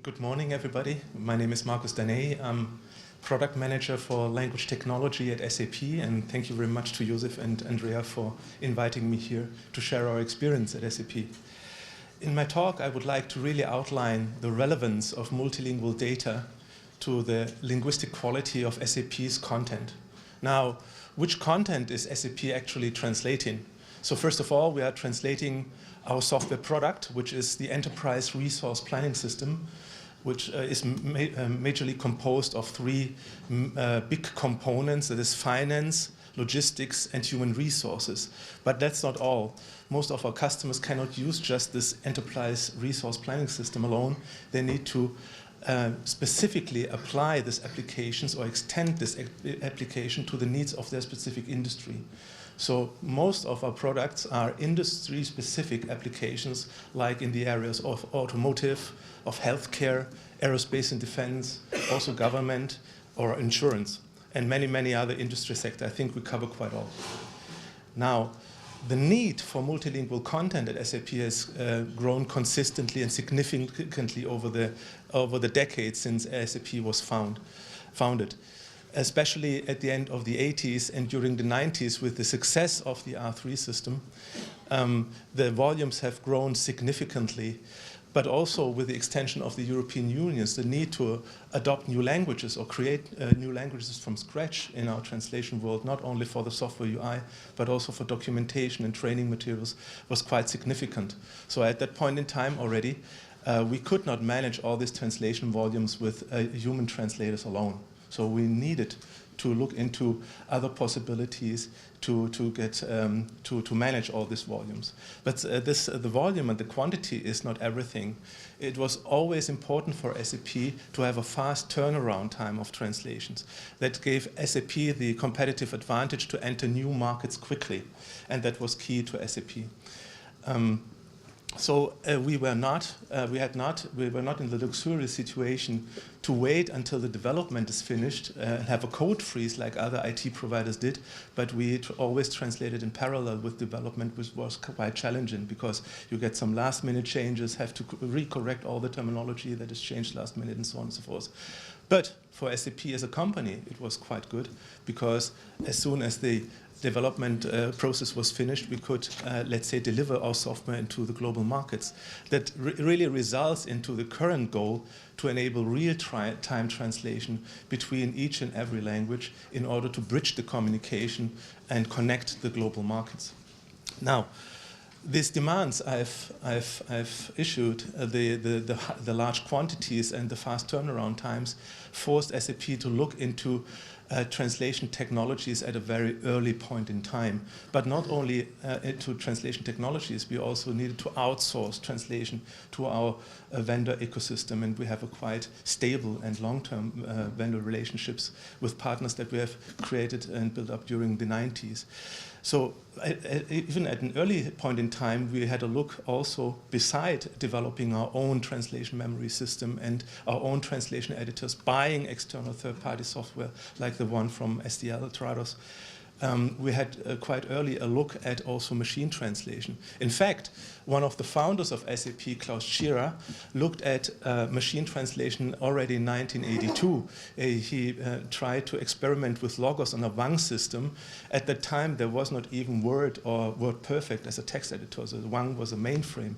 Good morning, everybody. My name is Danei. I'm product manager for language technology at SAP, and thank you very much to Josef and Andrea for inviting me here to share our experience at SAP. In my talk, I would like to really outline the relevance of multilingual data to the linguistic quality of SAP's content. Now, which content is SAP actually translating? So first of all, we are translating our software product, which is the Enterprise Resource Planning System, which is majorly composed of three big components, that is finance, logistics, and human resources. But that's not all. Most of our customers cannot use just this Enterprise Resource Planning System alone. They need to specifically apply these applications or extend this application to the needs of their specific industry. So most of our products are industry-specific applications, like in the areas of automotive, of healthcare, aerospace and defense, also government or insurance, and many, many other industry sectors. I think we cover quite all. Now, the need for multilingual content at SAP has grown consistently and significantly over the decades since SAP was founded. Especially at the end of the 80s and during the 90s with the success of the R3 system, the volumes have grown significantly. But also with the extension of the European Union, the need to adopt new languages or create new languages from scratch in our translation world, not only for the software UI, but also for documentation and training materials, was quite significant. So at that point in time already, we could not manage all these translation volumes with human translators alone. So we needed to look into other possibilities to manage all these volumes. But the volume and the quantity is not everything. It was always important for SAP to have a fast turnaround time of translations. That gave SAP the competitive advantage to enter new markets quickly, and that was key to SAP. So we were not in the luxurious situation to wait until the development is finished and have a code freeze like other IT providers did, but we always translated in parallel with development, which was quite challenging because you get some last-minute changes, have to recorrect all the terminology that is changed last minute, and so on and so forth. But for SAP as a company, it was quite good because as soon as the development process was finished, we could, let's say, deliver our software into the global markets. That really results into the current goal to enable real-time translation between each and every language in order to bridge the communication and connect the global markets. Now, these demands I've issued, the large quantities and the fast turnaround times, forced SAP to look into translation technologies at a very early point in time. But not only into translation technologies, we also needed to outsource translation to our vendor ecosystem, and we have a quite stable and long-term vendor relationships with partners that we have created and built up during the 90s. So even at an early point in time, we had a look also beside developing our own translation memory system and our own translation editors, buying external third-party software like the one from SDL Trados. We had quite early a look at also machine translation. In fact, one of the founders of SAP, Klaus Tschira, looked at machine translation already in 1982. He tried to experiment with logos on a Wang system. At that time, there was not even Word or WordPerfect as a text editor. So Wang was a mainframe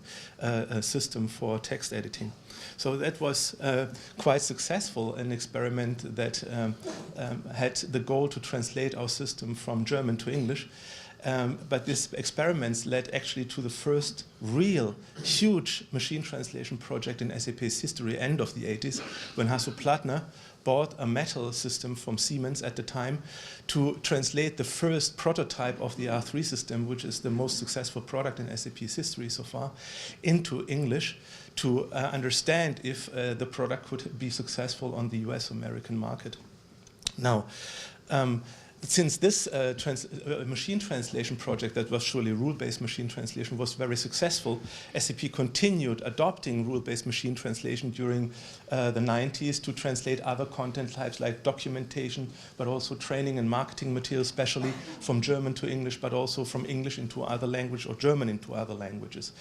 system for text editing. So that was quite successful, an experiment that had the goal to translate our system from German to English. But these experiments led actually to the first real huge machine translation project in SAP's history, end of the 80s, when Hasso Plattner bought a metal system from Siemens at the time to translate the first prototype of the R3 system, which is the most successful product in SAP's history so far, into English to understand if the product could be successful on the US American market. Now, since this machine translation project that was surely rule-based machine translation was very successful, SAP continued adopting rule-based machine translation during the 90s to translate other content types like documentation, but also training and marketing materials, especially from German to English, but also from English into other language or German into other languages.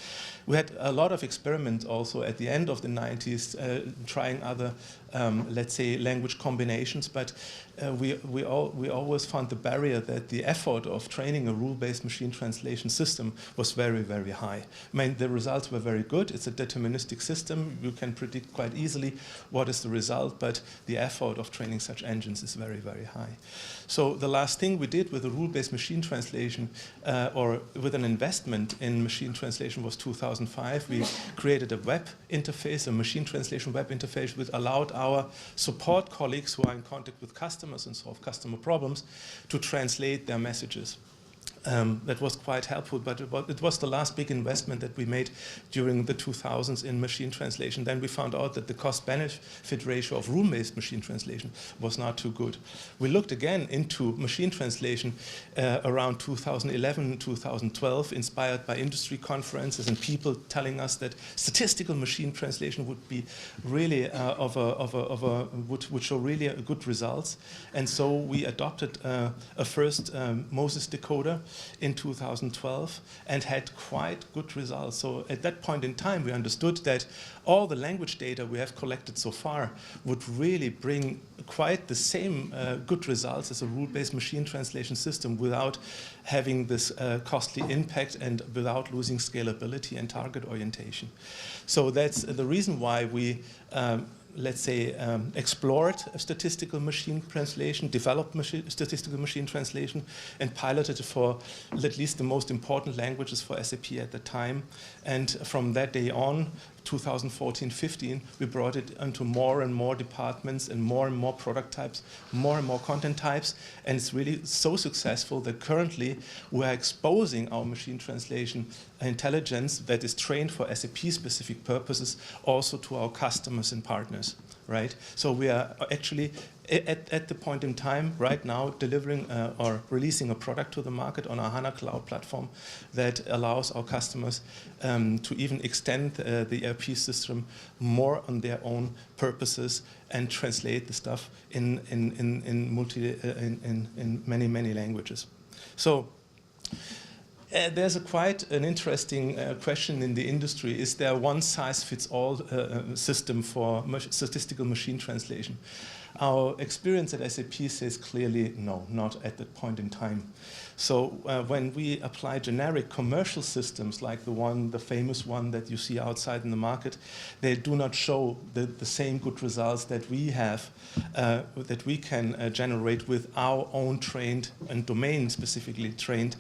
We had a lot of experiments also at the end of the 90s trying other, let's say, language combinations, but we always found the barrier that the effort of training a rule-based machine translation system was very, very high. I mean, the results were very good. It's a deterministic system. You can predict quite easily what is the result, but the effort of training such engines is very, very high. So the last thing we did with a rule-based machine translation or with an investment in machine translation was 2005. We created a web interface, a machine translation web interface, which allowed our support colleagues who are in contact with customers and solve customer problems to translate their messages. That was quite helpful, but it was the last big investment that we made during the 2000s in machine translation. Then we found out that the cost-benefit ratio of rule-based machine translation was not too good. We looked again into machine translation around 2011, 2012, inspired by industry conferences and people telling us that statistical machine translation would be really would show really good results. And so we adopted a first Moses decoder in 2012 and had quite good results. So at that point in time, we understood that all the language data we have collected so far would really bring quite the same good results as a rule-based machine translation system without having this costly impact and without losing scalability and target orientation. So that's the reason why we let's say, explored statistical machine translation, developed statistical machine translation, and piloted it for at least the most important languages for SAP at the time. And from that day on, 2014-15, we brought it into more and more departments and more product types, more and more content types. And it's really so successful that currently we are exposing our machine translation intelligence that is trained for SAP-specific purposes also to our customers and partners, right? So we are actually at the point in time right now delivering or releasing a product to the market on our HANA Cloud platform that allows our customers to even extend the ERP system more on their own purposes and translate the stuff in many languages. So there's quite an interesting question in the industry. Is there a one-size-fits-all system for statistical machine translation? Our experience at SAP says clearly no, not at that point in time. So when we apply generic commercial systems like the famous one that you see outside in the market, they do not show the same good results that we have, that we can generate with our own trained and domain-specifically trained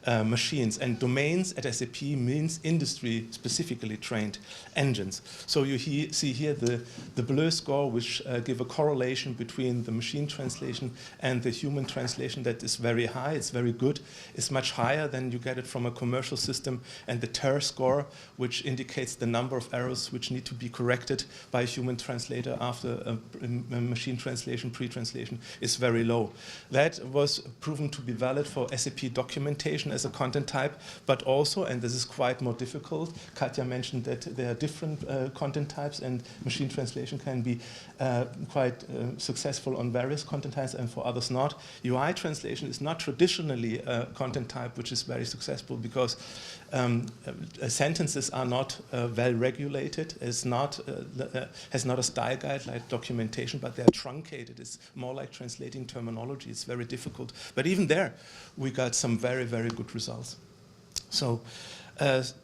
machines. And domains at SAP means industry-specifically trained engines. So you see here the blue score, which give a correlation between the machine translation and the human translation that is very high. It's very good. It's much higher than you get it from a commercial system. And the TER score, which indicates the number of errors which need to be corrected by a human translator after a machine translation, pre-translation, is very low. That was proven to be valid for SAP documentation as a content type, but also, and this is quite more difficult, Katja mentioned that there are different content types and machine translation can be quite successful on various content types and for others not. UI translation is not traditionally a content type which is very successful because sentences are not well regulated, has not a style guide like documentation, but they are truncated. It's more like translating terminology. It's very difficult. But even there, we got some very, very good results. So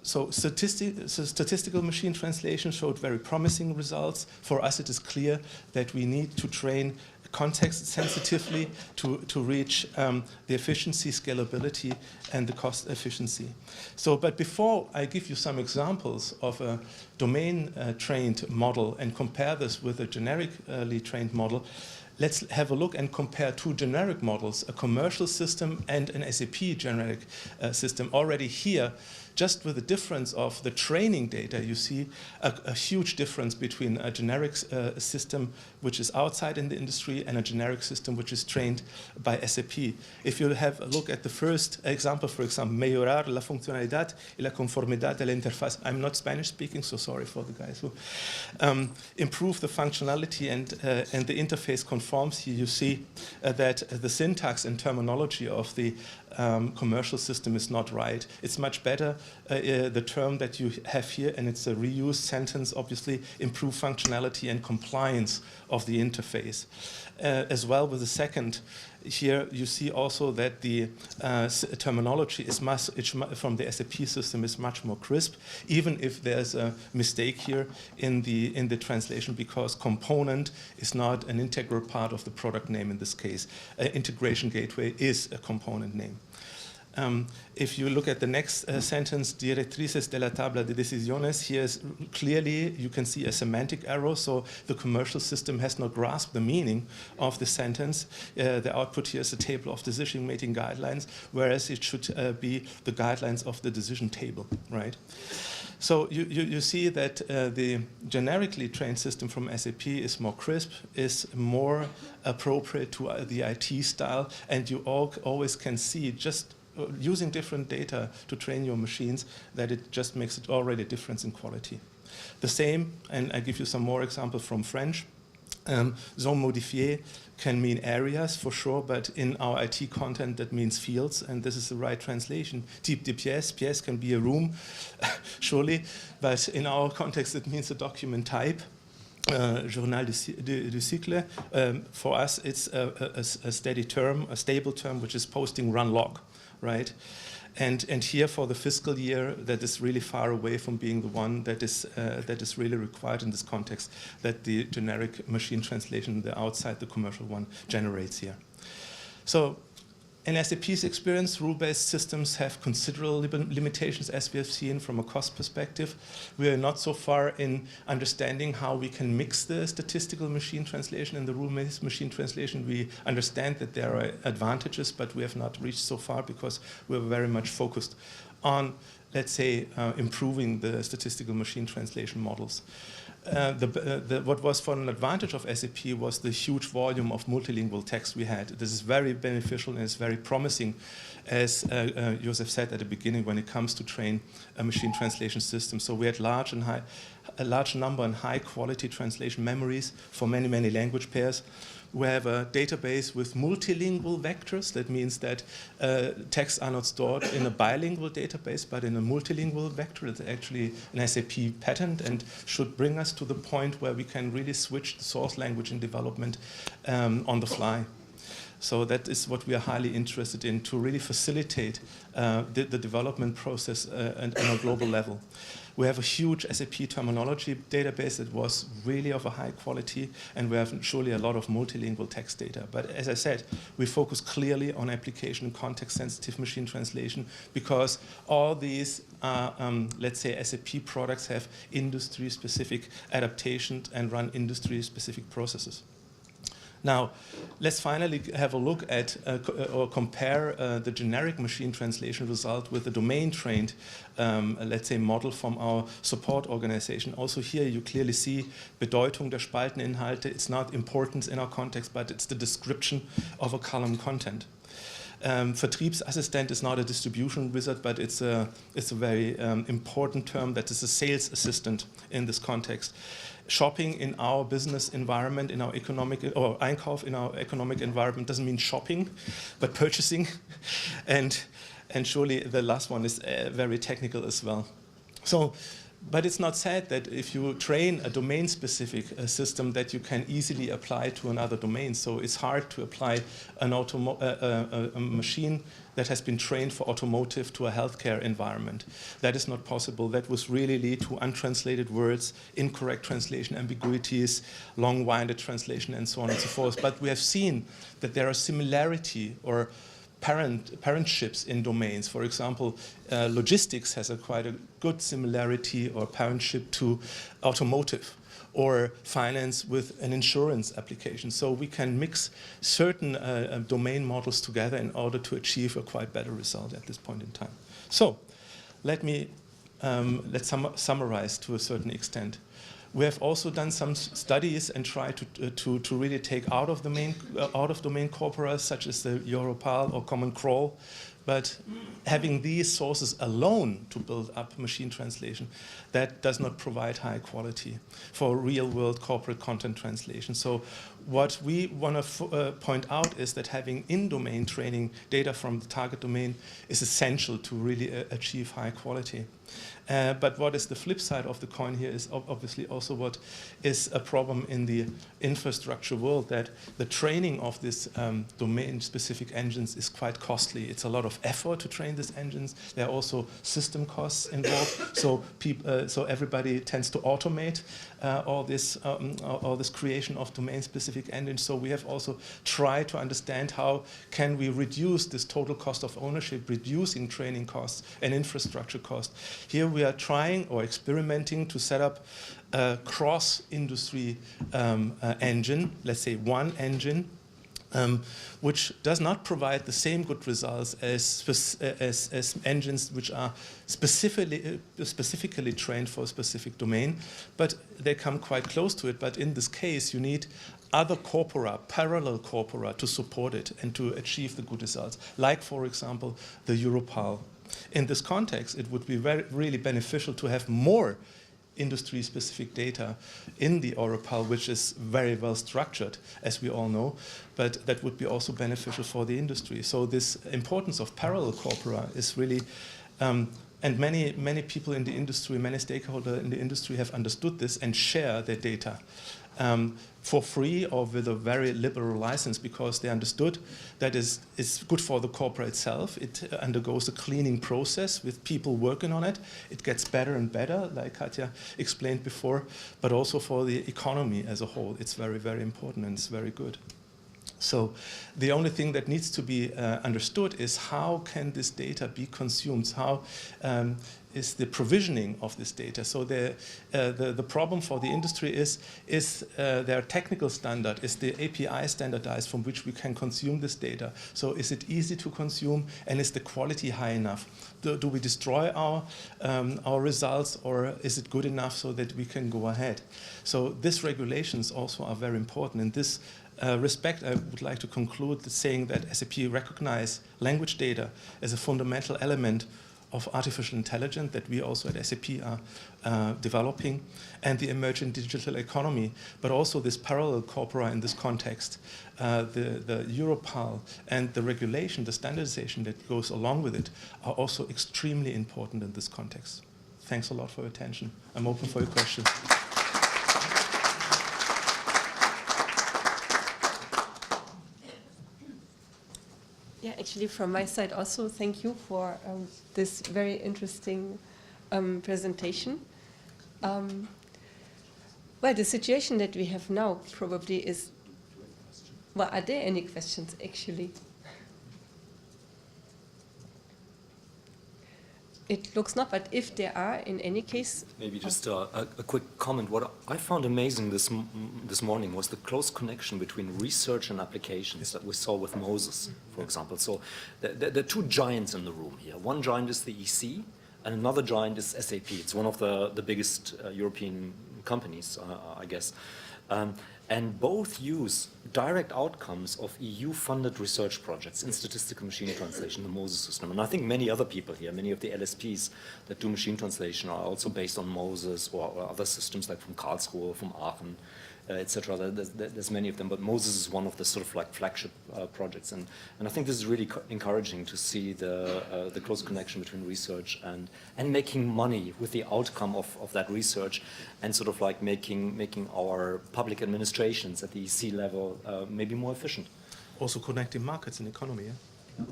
statistical machine translation showed very promising results. For us, it is clear that we need to train context sensitively to reach the efficiency, scalability, and the cost efficiency. So, but before I give you some examples of a domain-trained model and compare this with a generically trained model, let's have a look and compare two generic models, a commercial system and an SAP generic system. Already here, just with the difference of the training data, you see a huge difference between a generic system which is outside in the industry and a generic system which is trained by SAP. If you have a look at the first example, for example, mejorar la funcionalidad y la conformidad de la interfaz. I'm not Spanish speaking, so sorry for the guys who improve the functionality and the interface conforms. Here you see that the syntax and terminology of the commercial system is not right. It's much better, the term that you have here, and it's a reused sentence, obviously, improve functionality and compliance of the interface. As well with the second, here you see also that the terminology is from the SAP system is much more crisp, even if there's a mistake here in the translation, because component is not an integral part of the product name in this case. Integration gateway is a component name. If you look at the next sentence, directrices de la tabla de decisiones, here clearly you can see a semantic error, so the commercial system has not grasped the meaning of the sentence. The output here is a table of decision-making guidelines, whereas it should be the guidelines of the decision table, right? So you see that the generically trained system from SAP is more crisp, is more appropriate to the IT style, and you always can see just using different data to train your machines, that it just makes it already a difference in quality. The same, and I give you some more examples from French. Zone modifié can mean areas for sure, but in our IT content that means fields, and this is the right translation. Type de pièce, pièce can be a room, surely, but in our context it means a document type. Journal du cycle. For us, it's a steady term, a stable term, which is posting run log, right? And here for the fiscal year, that is really far away from being the one that is really required in this context, that the generic machine translation, the outside the commercial one, generates here. So in SAP's experience, rule-based systems have considerable limitations, as we have seen from a cost perspective. We are not so far in understanding how we can mix the statistical machine translation and the rule-based machine translation. We understand that there are advantages, but we have not reached so far because we're very much focused on, let's say, improving the statistical machine translation models. What was for an advantage of SAP was the huge volume of multilingual text we had. This is very beneficial and it's very promising, as Josef said at the beginning, when it comes to train a machine translation system. So we had a large number and high quality translation memories for many, many language pairs. We have a database with multilingual vectors. That means that texts are not stored in a bilingual database, but in a multilingual vector. It's actually an SAP patent and should bring us to the point where we can really switch the source language in development on the fly. So that is what we are highly interested in, to really facilitate the development process on a global level. We have a huge SAP terminology database that was really of a high quality, and we have surely a lot of multilingual text data. But as I said, we focus clearly on application and context-sensitive machine translation, because all these, let's say, SAP products have industry-specific adaptations and run industry-specific processes. Now, let's finally have a look at or compare the generic machine translation result with the domain-trained, let's say, model from our support organization. Also here you clearly see Bedeutung der Spalteninhalte. It's not importance in our context, but it's the description of a column content. Vertriebsassistent is not a distribution wizard, but it's a very important term that is a sales assistant in this context. Shopping in our business environment, in our economic, or Einkauf in our economic environment doesn't mean shopping, but purchasing. And surely the last one is very technical as well. So, but it's not said that if you train a domain-specific system that you can easily apply to another domain. So it's hard to apply a machine that has been trained for automotive to a healthcare environment. That is not possible. That would really lead to untranslated words, incorrect translation, ambiguities, long-winded translation, and so on and so forth. But we have seen that there are similarity or parentships in domains. For example, logistics has quite a good similarity or parentship to automotive, or finance with an insurance application. So we can mix certain domain models together in order to achieve a quite better result at this point in time. So let's summarize to a certain extent. We have also done some studies and tried to really take out of domain corpora, such as the Europal or Common Crawl. But having these sources alone to build up machine translation, that does not provide high quality for real-world corporate content translation. So what we want to point out is that having in-domain training data from the target domain is essential to really achieve high quality. But what is the flip side of the coin here is obviously also what is a problem in the infrastructure world, that the training of this domain-specific engines is quite costly. It's a lot of effort to train these engines. There are also system costs involved. So everybody tends to automate all this creation of domain-specific engines. So we have also tried to understand how can we reduce this total cost of ownership, reducing training costs and infrastructure costs. Here we are trying or experimenting to set up a cross-industry engine, let's say one engine, which does not provide the same good results as engines which are specifically trained for a specific domain, but they come quite close to it. But in this case, you need other corpora, parallel corpora, to support it and to achieve the good results, like, for example, the Europal. In this context, it would be really beneficial to have more industry-specific data in the Europal, which is very well structured, as we all know, but that would be also beneficial for the industry. So this importance of parallel corpora is really, and many people in the industry, many stakeholders in the industry have understood this and share their data for free or with a very liberal license, because they understood that it's good for the corpora itself. It undergoes a cleaning process with people working on it. It gets better and better, like Katja explained before, but also for the economy as a whole. It's very, very important and it's very good. So the only thing that needs to be understood is how can this data be consumed? How is the provisioning of this data? So the problem for the industry is their technical standard, is the API standardized from which we can consume this data? So is it easy to consume, and is the quality high enough? Do we destroy our results, or is it good enough so that we can go ahead? So these regulations also are very important. In this respect, I would like to conclude saying that SAP recognize language data as a fundamental element of artificial intelligence that we also at SAP are developing, and the emerging digital economy, but also this parallel corpora in this context, the Europal and the regulation, the standardization that goes along with it, are also extremely important in this context. Thanks a lot for your attention. I'm open for your questions. Yeah, actually from my side also, thank you for this very interesting presentation. Well, the situation that we have now probably is, well, are there any questions actually? It looks not, but if there are, in any case... Maybe just a quick comment. What I found amazing this morning was the close connection between research and applications that we saw with Moses, for example. So there are two giants in the room here. One giant is the EC, and another giant is SAP. It's one of the biggest European companies, I guess. And both use direct outcomes of EU-funded research projects in statistical machine translation, the Moses system. And I think many other people here, many of the LSPs that do machine translation are also based on Moses or other systems like from Karlsruhe, from Aachen, etc. There's many of them, but Moses is one of the sort of like flagship projects. And I think this is really encouraging to see the close connection between research and making money with the outcome of that research, and sort of like making our public administrations at the EC level maybe more efficient. Also connecting markets and economy. Yeah?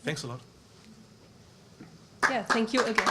Thanks a lot. Yeah, thank you again.